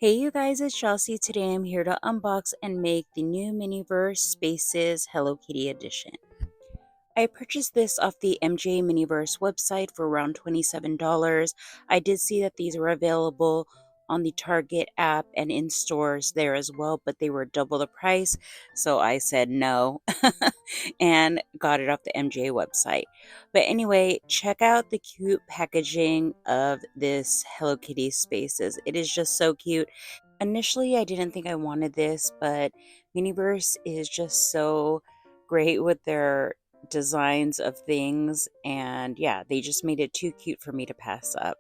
Hey you guys, it's Jocy. Today I'm here to unbox and make the new MiniVerse Spaces Hello Kitty edition. I purchased this off the MJ MiniVerse website for around $27. I did see that these were available on the Target app and in stores there as well, but they were double the price, so I said no and got it off the MJ website. But anyway, check out the cute packaging of this Hello Kitty Spaces. It is just so cute. Initially, I didn't think I wanted this, but MiniVerse is just so great with their designs of things, and yeah, they just made it too cute for me to pass up.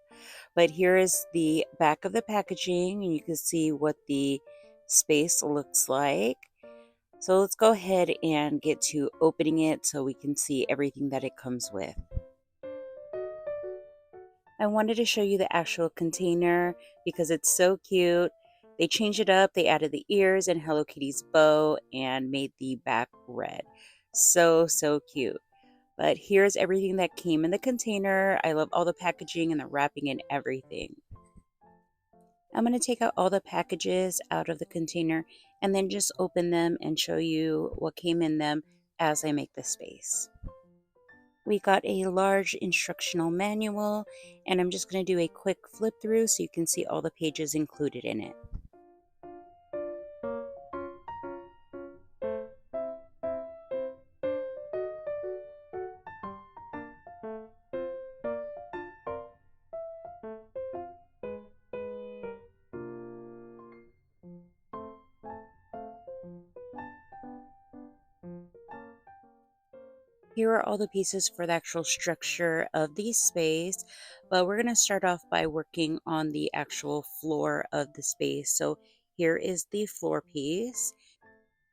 But here is the back of the packaging, and you can see what the space looks like. So let's go ahead and get to opening it so we can see everything that it comes with. I wanted to show you the actual container because it's so cute. They changed it up. They added the ears and Hello Kitty's bow and made the back red. So cute. But here's everything that came in the container. I love all the packaging and the wrapping and everything. I'm going to take out all the packages out of the container and then just open them and show you what came in them as I make the space. We got a large instructional manual, and I'm just going to do a quick flip through so you can see all the pages included in it. Here are all the pieces for the actual structure of the space, but we're going to start off by working on the actual floor of the space. So here is the floor piece,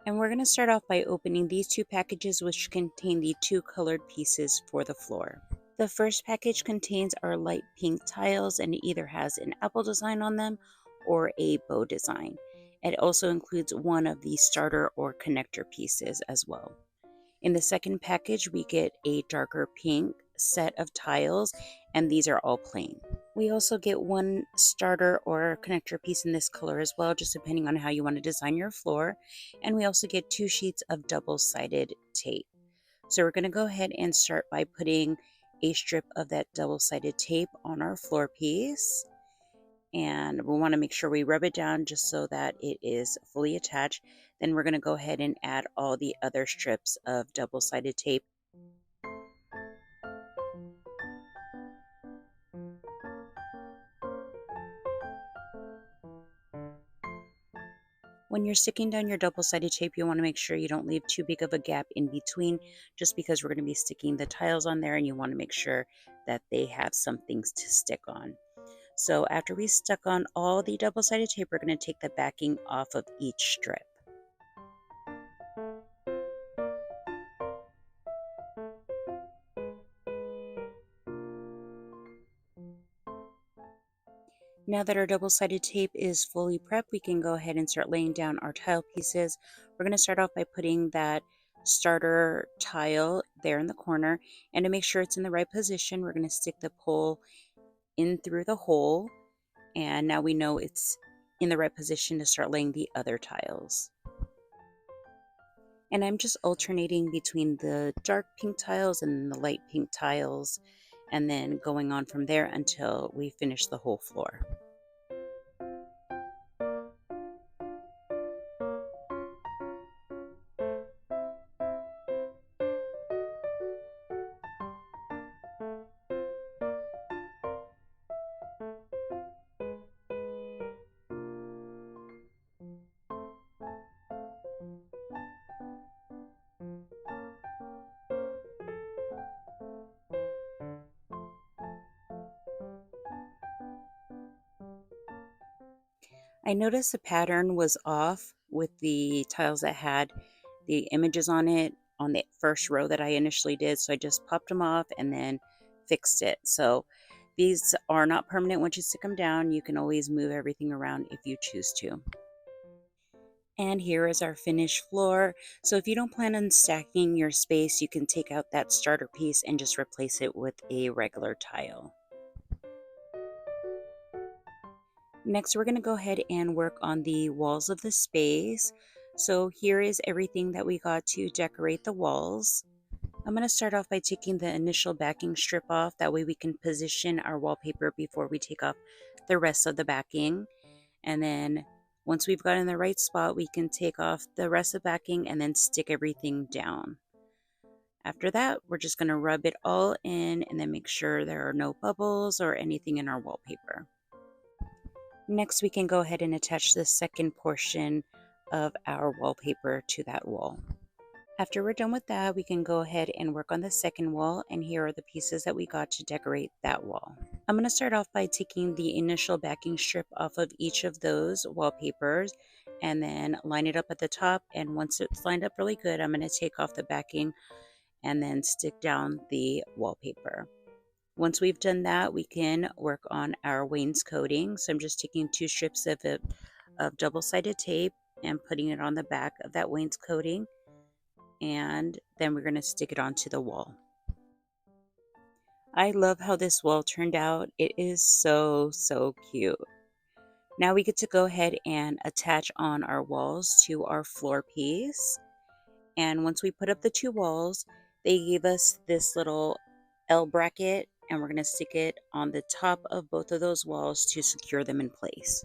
and we're going to start off by opening these two packages which contain the two colored pieces for the floor. The first package contains our light pink tiles, and it either has an apple design on them or a bow design. It also includes one of the starter or connector pieces as well. In the second package, we get a darker pink set of tiles, and these are all plain. We also get one starter or connector piece in this color as well, just depending on how you want to design your floor. And we also get 2 sheets of double-sided tape. So we're going to go ahead and start by putting a strip of that double-sided tape on our floor piece. And we want to make sure we rub it down just so that it is fully attached. Then we're going to go ahead and add all the other strips of double-sided tape. When you're sticking down your double-sided tape, you want to make sure you don't leave too big of a gap in between, just because we're going to be sticking the tiles on there, and you want to make sure that they have some things to stick on. So after we stuck on all the double-sided tape, we're going to take the backing off of each strip. Now that our double-sided tape is fully prepped, we can go ahead and start laying down our tile pieces. We're going to start off by putting that starter tile there in the corner, and to make sure it's in the right position, we're going to stick the pole in through the hole, and now we know it's in the right position to start laying the other tiles. And I'm just alternating between the dark pink tiles and the light pink tiles, and then going on from there until we finish the whole floor. I noticed the pattern was off with the tiles that had the images on it on the first row that I initially did, so I just popped them off and then fixed it. So these are not permanent once you stick them down. You can always move everything around if you choose to. And here is our finished floor. So if you don't plan on stacking your space, you can take out that starter piece and just replace it with a regular tile. Next, we're going to go ahead and work on the walls of the space. So here is everything that we got to decorate the walls. I'm going to start off by taking the initial backing strip off. That way we can position our wallpaper before we take off the rest of the backing. And then once we've got in the right spot, we can take off the rest of the backing and then stick everything down. After that, we're just going to rub it all in and then make sure there are no bubbles or anything in our wallpaper. Next, we can go ahead and attach the second portion of our wallpaper to that wall. After we're done with that, we can go ahead and work on the second wall, and here are the pieces that we got to decorate that wall. I'm going to start off by taking the initial backing strip off of each of those wallpapers and then line it up at the top, and once it's lined up really good, I'm going to take off the backing and then stick down the wallpaper. Once we've done that, we can work on our wainscoting. So I'm just taking two strips of double-sided tape and putting it on the back of that wainscoting, and then we're going to stick it onto the wall. I love how this wall turned out. It is so cute. Now we get to go ahead and attach on our walls to our floor piece. And once we put up the two walls, they gave us this little L bracket, and we're going to stick it on the top of both of those walls to secure them in place.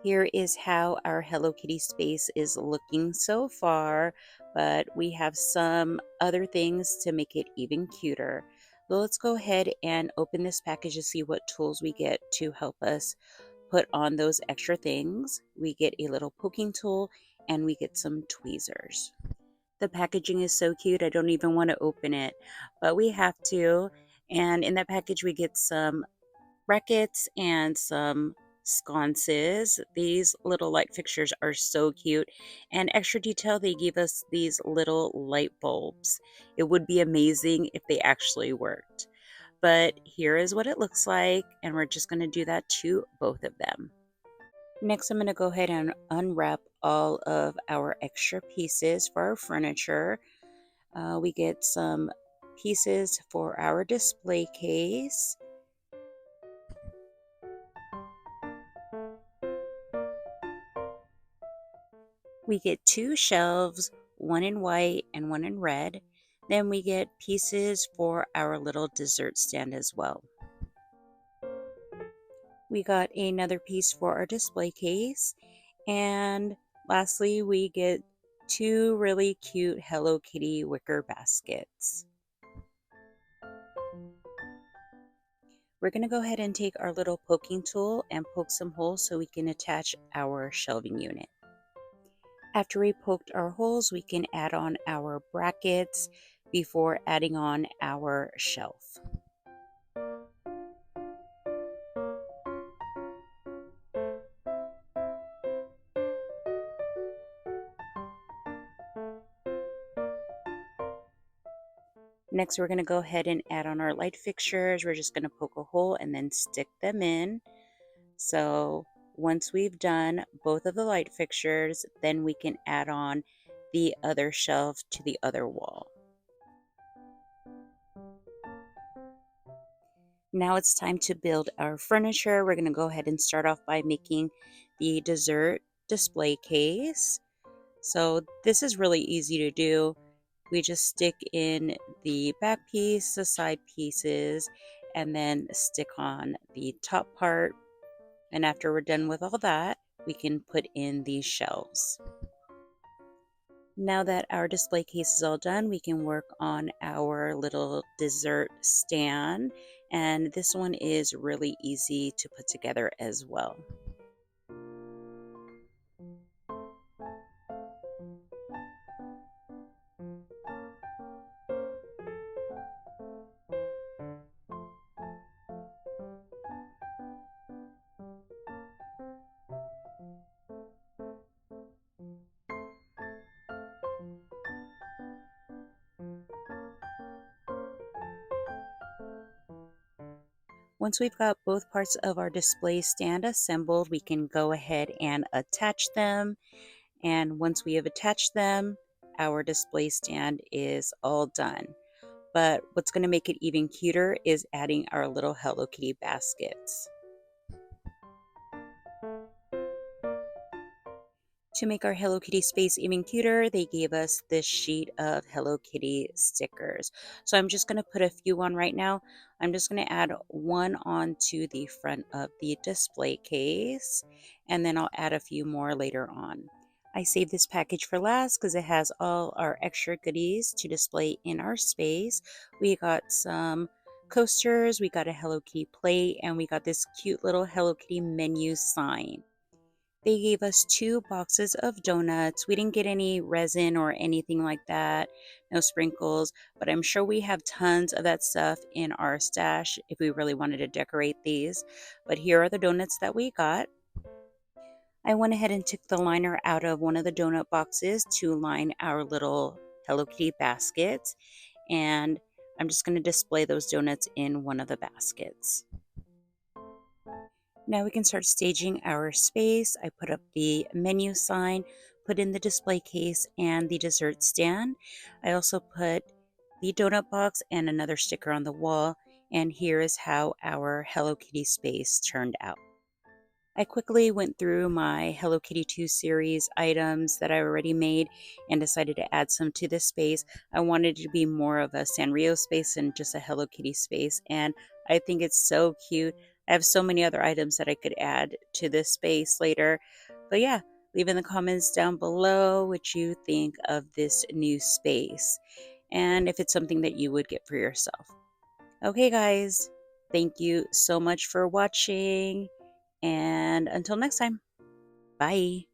Here is how our Hello Kitty space is looking so far, but we have some other things to make it even cuter. So let's go ahead and open this package to see what tools we get to help us put on those extra things. We get a little poking tool and we get some tweezers. The packaging is so cute, I don't even want to open it, but we have to. And in that package, we get some brackets and some sconces. These little light fixtures are so cute. And extra detail, they give us these little light bulbs. It would be amazing if they actually worked. But here is what it looks like, and we're just going to do that to both of them. Next, I'm going to go ahead and unwrap all of our extra pieces for our furniture. We get some pieces for our display case. We get two shelves, one in white and one in red. Then we get pieces for our little dessert stand as well. We got another piece for our display case. And lastly, we get two really cute Hello Kitty wicker baskets. We're going to go ahead and take our little poking tool and poke some holes so we can attach our shelving unit. After we poked our holes, we can add on our brackets before adding on our shelf. Next, we're going to go ahead and add on our light fixtures. We're just going to poke a hole and then stick them in. So once we've done both of the light fixtures, then we can add on the other shelf to the other wall. Now it's time to build our furniture. We're going to go ahead and start off by making the dessert display case. So this is really easy to do. We just stick in the back piece, the side pieces, and then stick on the top part. And after we're done with all that, we can put in these shelves. Now that our display case is all done, we can work on our little dessert stand. And this one is really easy to put together as well. Once we've got both parts of our display stand assembled, we can go ahead and attach them. And once we have attached them, our display stand is all done. But what's going to make it even cuter is adding our little Hello Kitty baskets. To make our Hello Kitty space even cuter, they gave us this sheet of Hello Kitty stickers. So I'm just going to put a few on right now. I'm just going to add one onto the front of the display case, and then I'll add a few more later on. I saved this package for last because it has all our extra goodies to display in our space. We got some coasters, we got a Hello Kitty plate, and we got this cute little Hello Kitty menu sign. They gave us 2 boxes of donuts. We didn't get any resin or anything like that, no sprinkles, but I'm sure we have tons of that stuff in our stash if we really wanted to decorate these. But here are the donuts that we got. I went ahead and took the liner out of one of the donut boxes to line our little Hello Kitty baskets, and I'm just going to display those donuts in one of the baskets. Now we can start staging our space. I put up the menu sign, put in the display case and the dessert stand. I also put the donut box and another sticker on the wall. And here is how our Hello Kitty space turned out. I quickly went through my Hello Kitty 2 series items that I already made and decided to add some to this space. I wanted it to be more of a Sanrio space and just a Hello Kitty space, and I think it's so cute. I have so many other items that I could add to this space later. But yeah, leave in the comments down below what you think of this new space and if it's something that you would get for yourself. Okay, guys, thank you so much for watching. And until next time, bye.